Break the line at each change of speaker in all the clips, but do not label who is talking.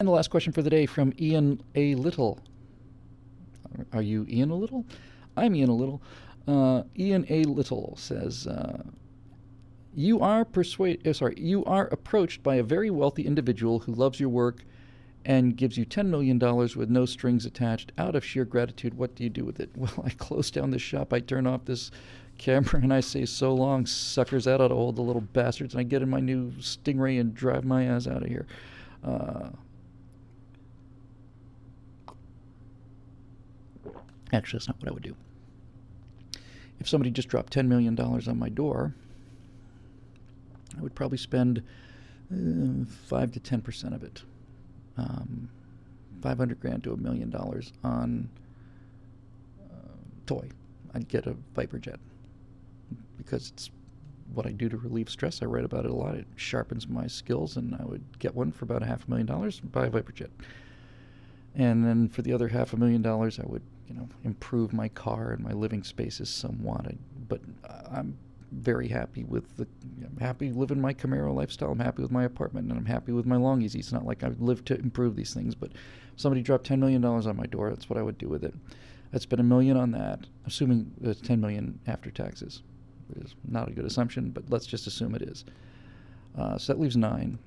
And the last question for the day from Ian A. Little. Are you Ian A. Little? I'm Ian A. Little. Ian A. Little says, you are you are approached by a very wealthy individual who loves your work and gives you $10 million with no strings attached out of sheer gratitude. What do you do with it? Well, I close down this shop, I turn off this camera, and I say, so long, suckers. That ought to hold the little bastards. And I get in my new Stingray and drive my ass out of here. Actually, that's not what I would do. If somebody just dropped $10 million on my door, I would probably spend 5 to 10% of it. 500 grand to $1 million on toy. I'd get a Viper jet because it's what I do to relieve stress. I write about it a lot. It sharpens my skills, and I would get one for about $500,000 and buy a Viper jet. And then for the other $500,000, I would, improve my car and my living spaces somewhat. But I'm very happy with I'm happy living my Camaro lifestyle. I'm happy with my apartment, and I'm happy with my long easy. It's not like I've lived to improve these things, but if somebody dropped $10 million on my door, that's what I would do with it. I'd spend $1 million on that, assuming it's $10 million after taxes. It's not a good assumption, but let's just assume it is. So that leaves 9.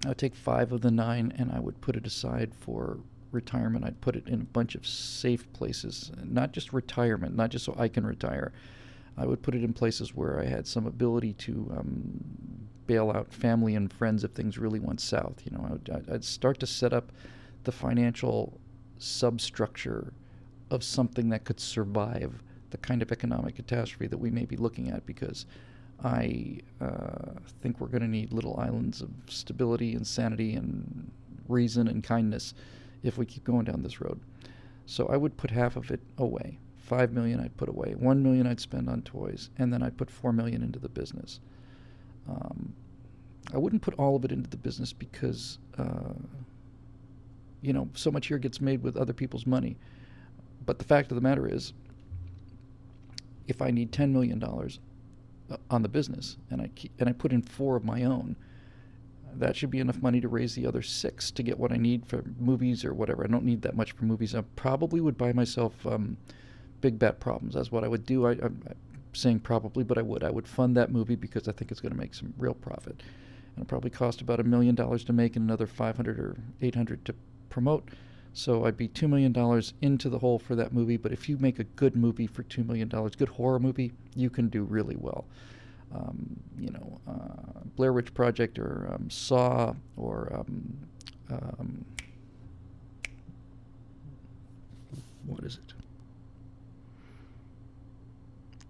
I would take 5 of the 9 and I would put it aside for retirement. I'd put it in a bunch of safe places, not just retirement, not just so I can retire. I would put it in places where I had some ability to bail out family and friends if things really went south. I'd start to set up the financial substructure of something that could survive the kind of economic catastrophe that we may be looking at, because I think we're going to need little islands of stability and sanity and reason and kindness if we keep going down this road. So I would put half of it away. $5 million I'd put away. $1 million I'd spend on toys, and then I'd put $4 million into the business. I wouldn't put all of it into the business because, so much here gets made with other people's money. But the fact of the matter is, if I need $10 million on the business, and I put in 4 of my own, that should be enough money to raise the other 6 to get what I need for movies or whatever. I don't need that much for movies. I probably would buy myself big bet problems. That's what I would do. I'm saying probably, but I would fund that movie because I think it's going to make some real profit. And it'll probably cost about $1 million to make and another 500 or 800 to promote. So I'd be $2 million into the hole for that movie. But if you make a good movie for $2 million, good horror movie, you can do really well. Blair Witch Project or Saw or what is it?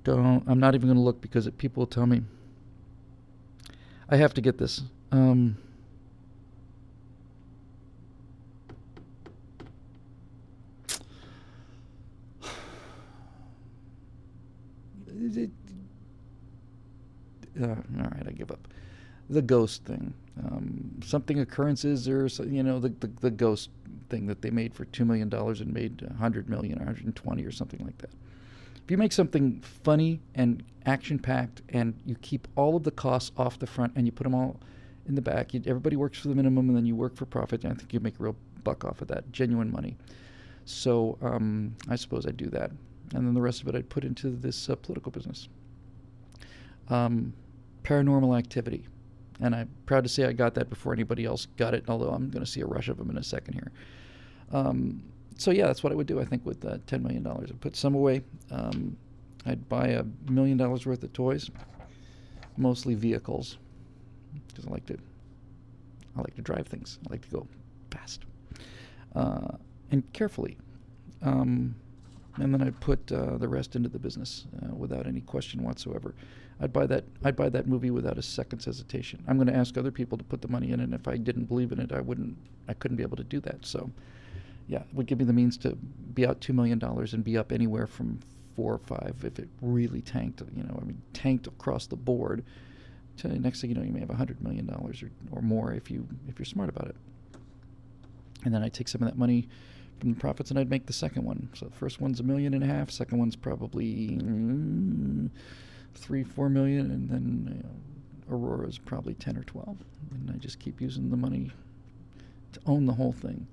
I'm not even going to look because people will tell me. I have to get this. All right, I give up. The ghost thing. Something occurrences or, the ghost thing that they made for $2 million and made $100 million or 120 or something like that. If you make something funny and action-packed and you keep all of the costs off the front and you put them all in the back, everybody works for the minimum and then you work for profit, and I think you make a real buck off of that, genuine money. So I suppose I'd do that. And then the rest of it I'd put into this political business. Paranormal activity. And I'm proud to say I got that before anybody else got it, although I'm going to see a rush of them in a second here. So yeah, that's what I would do, I think, with $10 million. I'd put some away. I'd buy $1 million worth of toys, mostly vehicles, because I like to drive things. I like to go fast and carefully. And then I'd put the rest into the business without any question whatsoever. I'd buy that movie without a second's hesitation. I'm going to ask other people to put the money in, and if I didn't believe in it, I couldn't be able to do that. So, yeah, it would give me the means to be out $2 million and be up anywhere from 4 or 5 if it really tanked. Tanked across the board. To next thing you know, you may have $100 million or more if you're smart about it. And then I take some of that money from the profits and I'd make the second one. So the first one's $1.5 million. Second one's probably 3-4 million, and then Aurora's probably 10 or 12. And I just keep using the money to own the whole thing,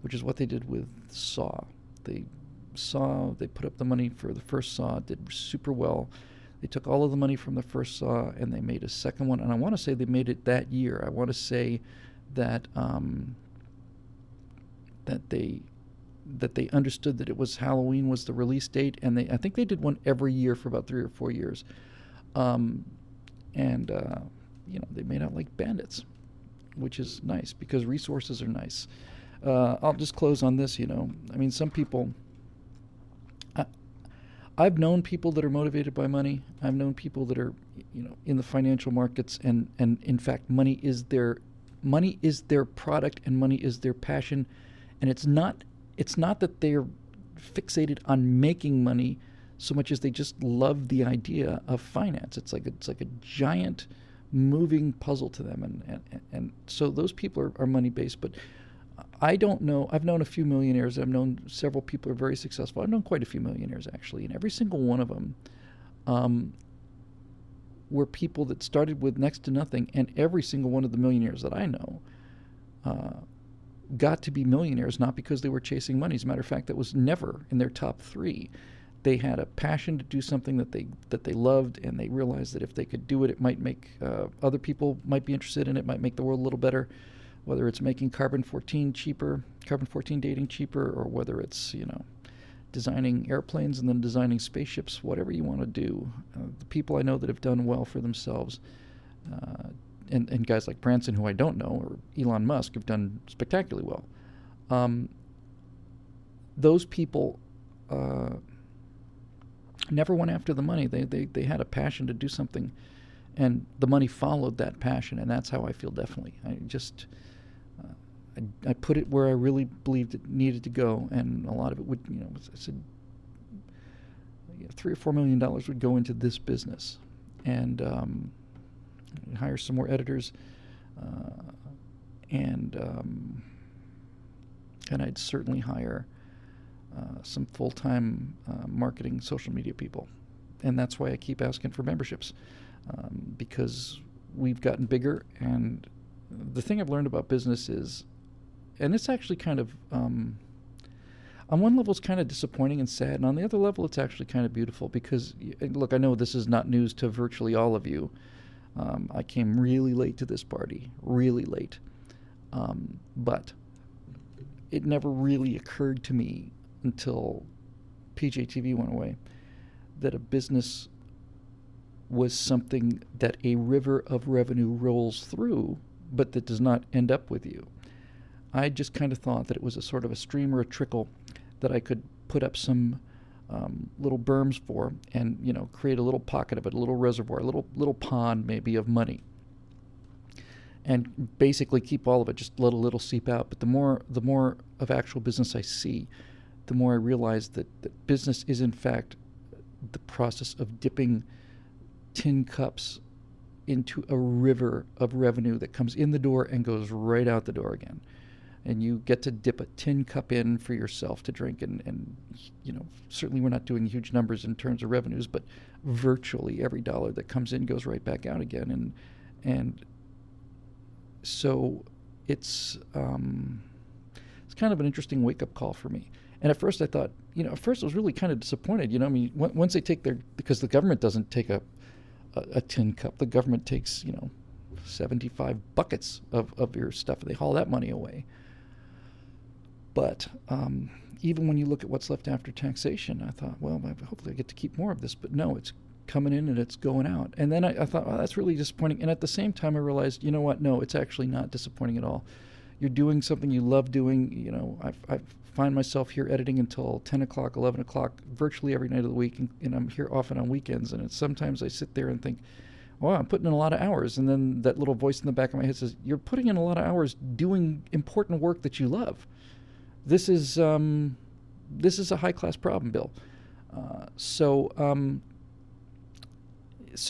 which is what they did with Saw. They put up the money for the first Saw, did super well. They took all of the money from the first Saw and they made a second one, and I want to say they made it that year. I want to say that that they understood that it was Halloween was the release date, and I think they did one every year for about 3 or 4 years, they made out like bandits, which is nice because resources are nice. I'll just close on this. I mean, some people. I've known people that are motivated by money. I've known people that are, in the financial markets, and in fact, money is their product, and money is their passion, and it's not that they're fixated on making money so much as they just love the idea of finance. It's like a giant moving puzzle to them, and so those people are money based. But I don't know. I've known a few millionaires. I've known several people who are very successful. I've known quite a few millionaires, actually, and every single one of them were people that started with next to nothing, and every single one of the millionaires that I know got to be millionaires not because they were chasing money. As a matter of fact, that was never in their top 3. They had a passion to do something that they loved, and they realized that if they could do it, it might make other people might be interested in it, might make the world a little better. Whether it's making carbon-14 dating cheaper, or whether it's, designing airplanes and then designing spaceships, whatever you want to do. The people I know that have done well for themselves, and guys like Branson, who I don't know, or Elon Musk, have done spectacularly well. Those people never went after the money. They had a passion to do something, and the money followed that passion, and that's how I feel definitely. I put it where I really believed it needed to go, and a lot of it would, I said, $3 or $4 million would go into this business, and hire some more editors, and I'd certainly hire some full-time marketing social media people, and that's why I keep asking for memberships, because we've gotten bigger, and the thing I've learned about business is, and it's actually kind of, on one level it's kind of disappointing and sad, and on the other level it's actually kind of beautiful, because, look, I know this is not news to virtually all of you. I came really late to this party, really late, but it never really occurred to me until PJTV went away that a business was something that a river of revenue rolls through, but that does not end up with you. I just kind of thought that it was a sort of a stream or a trickle that I could put up some little berms for, and create a little pocket of it, a little reservoir, a little pond maybe of money, and basically keep all of it, just let a little seep out. But the more of actual business I see, the more I realize that business is in fact the process of dipping tin cups into a river of revenue that comes in the door and goes right out the door again. And you get to dip a tin cup in for yourself to drink, and certainly we're not doing huge numbers in terms of revenues, but virtually every dollar that comes in goes right back out again, and so it's kind of an interesting wake-up call for me. And at first I thought, at first I was really kind of disappointed. Once they take because the government doesn't take a tin cup, the government takes 75 buckets of your stuff, and they haul that money away. But even when you look at what's left after taxation, I thought, well, hopefully I get to keep more of this. But no, it's coming in and it's going out. And then I thought, well, that's really disappointing. And at the same time, I realized, you know what? No, it's actually not disappointing at all. You're doing something you love doing. I find myself here editing until 10 o'clock, 11 o'clock, virtually every night of the week. And I'm here often on weekends. And sometimes I sit there and think, wow, I'm putting in a lot of hours. And then that little voice in the back of my head says, you're putting in a lot of hours doing important work that you love. This is a high-class problem, Bill. So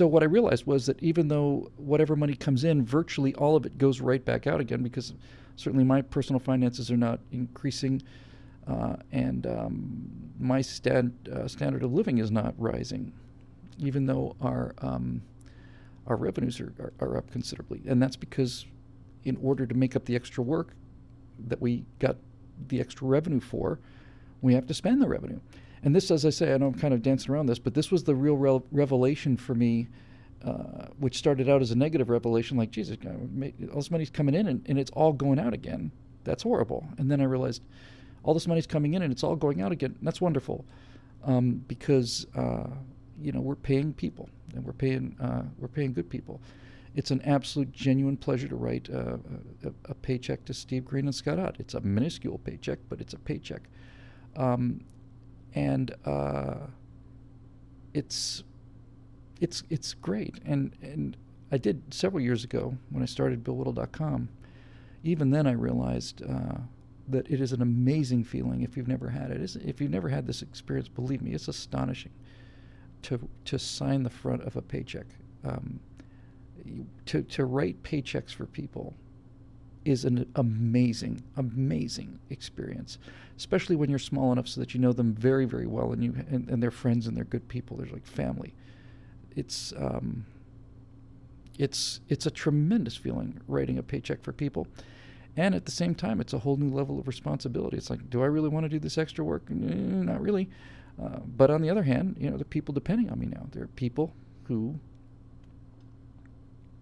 what I realized was that even though whatever money comes in, virtually all of it goes right back out again, because certainly my personal finances are not increasing, and my standard of living is not rising, even though our revenues are up considerably. And that's because in order to make up the extra work, that we got the extra revenue for, we have to spend the revenue. And this, as I say, I know I'm kind of dancing around this, but this was the real revelation for me, which started out as a negative revelation, like, Jesus, all this money's coming in and it's all going out again. That's horrible. And then I realized all this money's coming in and it's all going out again. That's wonderful, because we're paying people, and we're paying good people. It's an absolute genuine pleasure to write a paycheck to Steve Green and Scott Ott. It's a minuscule paycheck, but it's a paycheck. It's great. And I did several years ago when I started BillWhittle.com. Even then I realized that it is an amazing feeling if you've never had it. If you've never had this experience, believe me, it's astonishing to sign the front of a paycheck. To write paychecks for people is an amazing experience, especially when you're small enough so that you know them very, very well, and they're friends and they're good people. They're like family. It's a tremendous feeling writing a paycheck for people, and at the same time, it's a whole new level of responsibility. It's like, do I really want to do this extra work? Not really. But on the other hand, there are people depending on me now. There are people who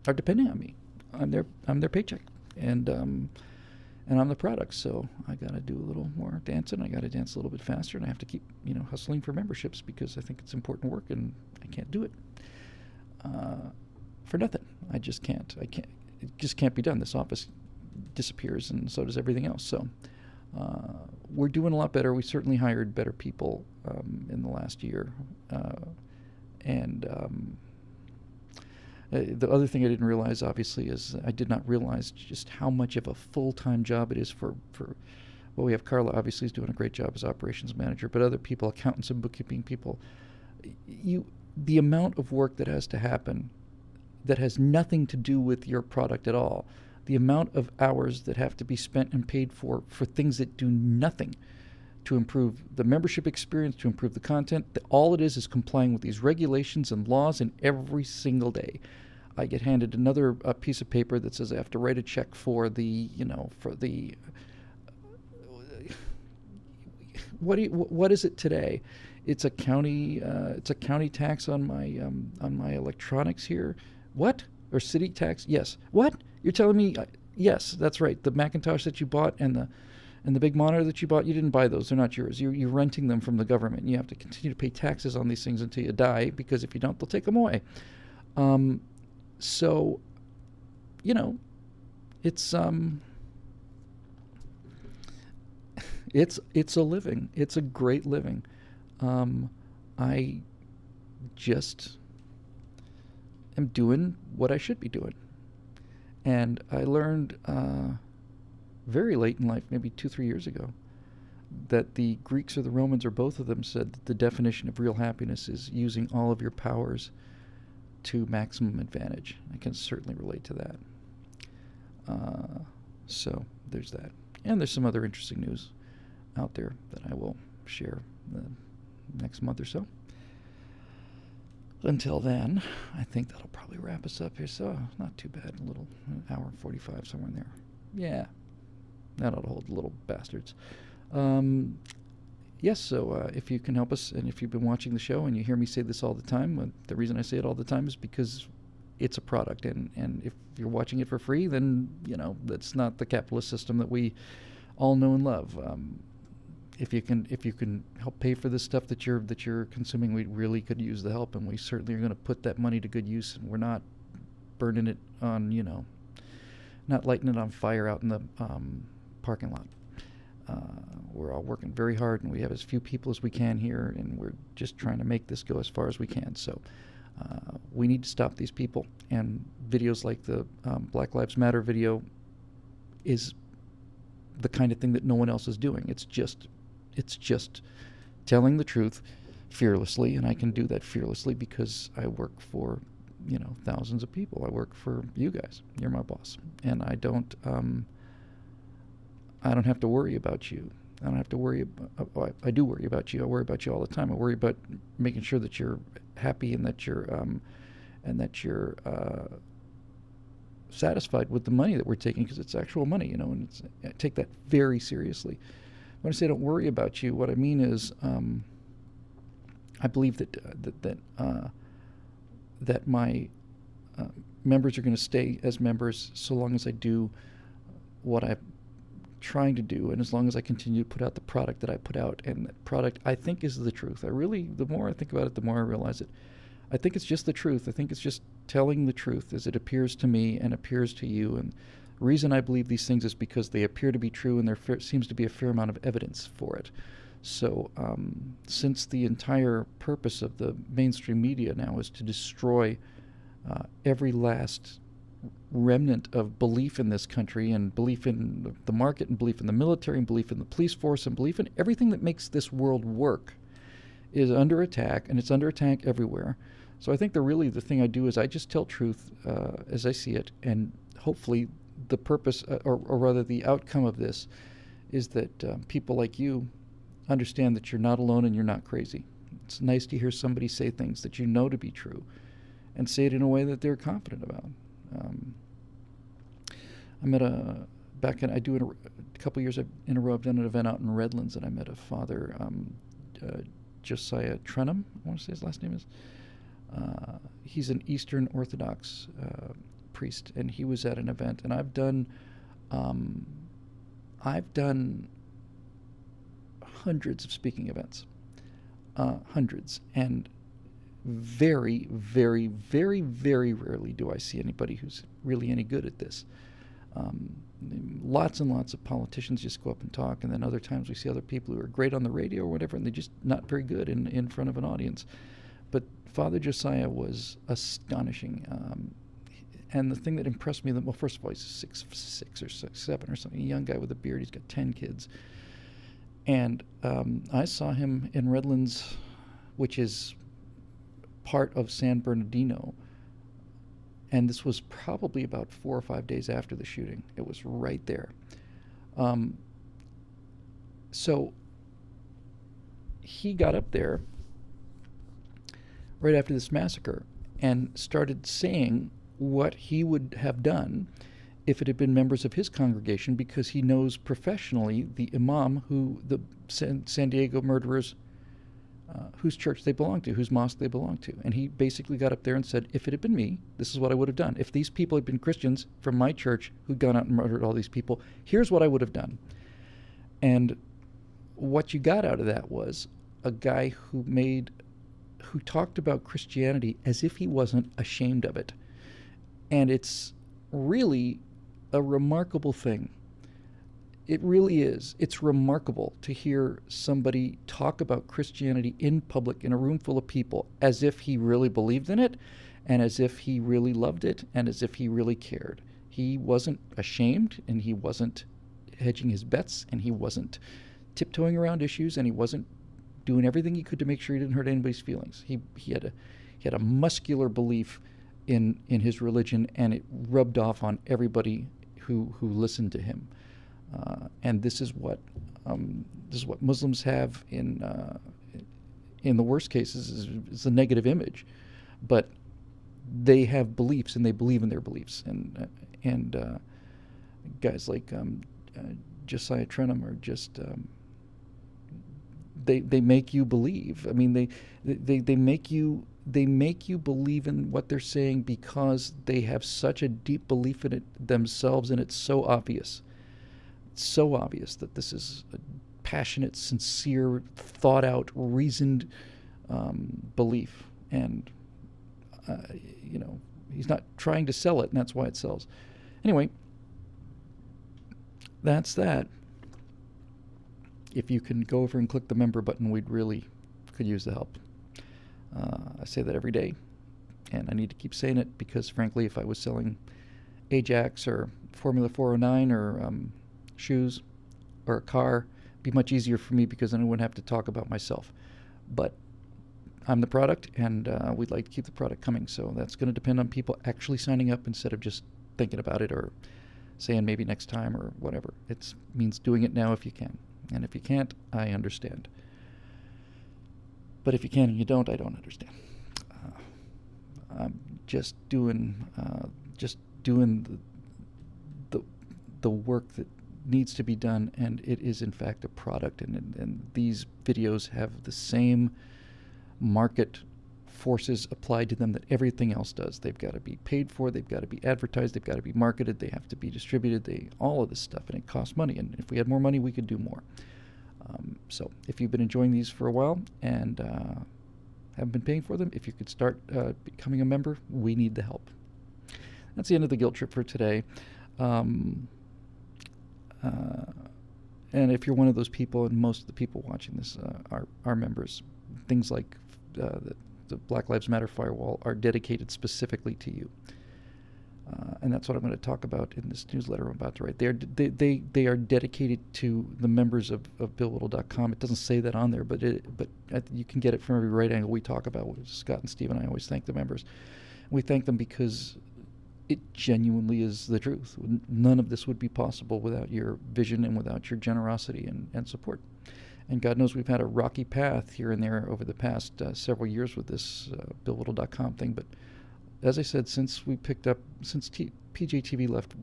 are depending on me. I'm their paycheck, and I'm the product. So I got to do a little more dancing. I got to dance a little bit faster, and I have to keep hustling for memberships because I think it's important work, and I can't do it for nothing. I just can't. It just can't be done. This office disappears, and so does everything else. So we're doing a lot better. We certainly hired better people in the last year, the other thing I didn't realize, obviously, is I did not realize just how much of a full-time job it is for we have Carla, obviously, is doing a great job as operations manager, but other people, accountants and bookkeeping people, the amount of work that has to happen that has nothing to do with your product at all, the amount of hours that have to be spent and paid for things that do nothing to improve the membership experience, to improve the content. All it is complying with these regulations and laws, and every single day I get handed another piece of paper that says I have to write a check for what is it today? It's a county tax on my electronics here. What? Or city tax? Yes. What? You're telling me? Yes, that's right. The Macintosh that you bought and the big monitor that you bought, you didn't buy those. They're not yours. You're renting them from the government. You have to continue to pay taxes on these things until you die, because if you don't, they'll take them away. So, it's a living. It's a great living. I just am doing what I should be doing. And I learned very late in life, maybe 2-3 years ago, that the Greeks or the Romans, or both of them, said that the definition of real happiness is using all of your powers to maximum advantage. I can certainly relate to that. So there's that. And there's some other interesting news out there that I will share the next month or so. Until then, I think that'll probably wrap us up here. So not too bad. A little, an hour and 45, somewhere in there. Yeah. That ought to hold, little bastards. Yes, so if you can help us, and if you've been watching the show and you hear me say this all the time, the reason I say it all the time is because it's a product, and if you're watching it for free, then, that's not the capitalist system that we all know and love. If you can help pay for the stuff that you're consuming, we really could use the help, and we certainly are going to put that money to good use, and we're not burning it on, not lighting it on fire out in the parking lot. We're all working very hard, and we have as few people as we can here, and we're just trying to make this go as far as we can. So we need to stop these people, and videos like the Black Lives Matter video is the kind of thing that no one else is doing. It's just telling the truth fearlessly, and I can do that fearlessly because I work for thousands of people. I work for you guys. You're my boss, and I don't have to worry about you. I don't have to worry about, I do worry about you. I worry about you all the time. I worry about making sure that you're happy, and that you're satisfied with the money that we're taking, because it's actual money, and I take that very seriously. When I say don't worry about you, what I mean is I believe that my members are going to stay as members so long as I do what I'm trying to do, and as long as I continue to put out the product that I put out. And that product, I think, is the truth. The more I think about it, the more I realize it. I think it's just the truth. I think it's just telling the truth as it appears to me and appears to you. And the reason I believe these things is because they appear to be true, and there seems to be a fair amount of evidence for it. So since the entire purpose of the mainstream media now is to destroy every last remnant of belief in this country, and belief in the market, and belief in the military, and belief in the police force, and belief in everything that makes this world work, is under attack, and it's under attack everywhere. So I think the thing I do is I just tell truth as I see it, and hopefully the purpose, or rather the outcome of this, is that people like you understand that you're not alone and you're not crazy. It's nice to hear somebody say things that you know to be true, and say it in a way that they're confident about. I met a couple years in a row, I've done an event out in Redlands, and I met a father, Josiah Trenum, I want to say his last name is. He's an Eastern Orthodox priest, and he was at an event, and I've done hundreds of speaking events, hundreds, and very, very, very, very rarely do I see anybody who's really any good at this. Lots and lots of politicians just go up and talk, and then other times we see other people who are great on the radio or whatever, and they're just not very good in front of an audience. But Father Josiah was astonishing. And the thing that impressed me, well, first of all, he's 6'6" or 6'7" or something, a young guy with a beard. He's got 10 kids. And I saw him in Redlands, which is part of San Bernardino, and this was probably about 4 or 5 days after the shooting. It was right there. So he got up there right after this massacre and started saying what he would have done if it had been members of his congregation, because he knows professionally the imam who the San Diego murderers, whose church they belong to, whose mosque they belong to. And he basically got up there and said, if it had been me, this is what I would have done. If these people had been Christians from my church who'd gone out and murdered all these people, here's what I would have done. And what you got out of that was a guy who talked about Christianity as if he wasn't ashamed of it. And it's really a remarkable thing. It really is. It's remarkable to hear somebody talk about Christianity in public in a room full of people as if he really believed in it, and as if he really loved it, and as if he really cared. He wasn't ashamed, and he wasn't hedging his bets, and he wasn't tiptoeing around issues, and he wasn't doing everything he could to make sure he didn't hurt anybody's feelings. He had a muscular belief in his religion, and it rubbed off on everybody who listened to him. And this is what Muslims have in the worst cases is a negative image, but they have beliefs and they believe in their beliefs. And guys like Josiah Trenum are just they make you believe. I mean, they make you believe in what they're saying because they have such a deep belief in it themselves, and it's so obvious. It's so obvious that this is a passionate, sincere, thought-out, reasoned belief. And, he's not trying to sell it, and that's why it sells. Anyway, that's that. If you can go over and click the member button, we'd really could use the help. I say that every day, and I need to keep saying it because, frankly, if I was selling Ajax or Formula 409 or shoes or a car, it'd be much easier for me because then I wouldn't have to talk about myself. But I'm the product, and we'd like to keep the product coming, so that's going to depend on people actually signing up instead of just thinking about it or saying maybe next time or whatever. It means doing it now if you can, and if you can't, I understand. But if you can and you don't, I don't understand. I'm just doing the work that needs to be done, and it is in fact a product, and these videos have the same market forces applied to them that everything else does. They've got to be paid for, they've got to be advertised, they've got to be marketed, they have to be distributed, all of this stuff, and it costs money, and if we had more money we could do more. So if you've been enjoying these for a while and haven't been paying for them, if you could start becoming a member, we need the help. That's the end of the guilt trip for today. And if you're one of those people, and most of the people watching this are members, things like the Black Lives Matter firewall are dedicated specifically to you. And that's what I'm going to talk about in this newsletter I'm about to write. They are dedicated to the members of BillWhittle.com. It doesn't say that on there, but you can get it from every right angle we talk about. Scott and Steve and I always thank the members. We thank them because it genuinely is the truth. None of this would be possible without your vision and without your generosity and support. And God knows we've had a rocky path here and there over the past several years with this BillWhittle.com thing. But as I said, since PJTV left,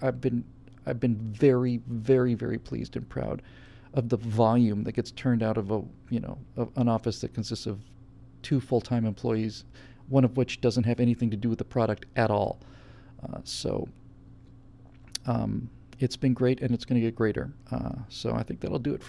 I've been very, very, very pleased and proud of the volume that gets turned out of an office that consists of 2 full-time employees, one of which doesn't have anything to do with the product at all. So it's been great, and it's going to get greater. So I think that'll do it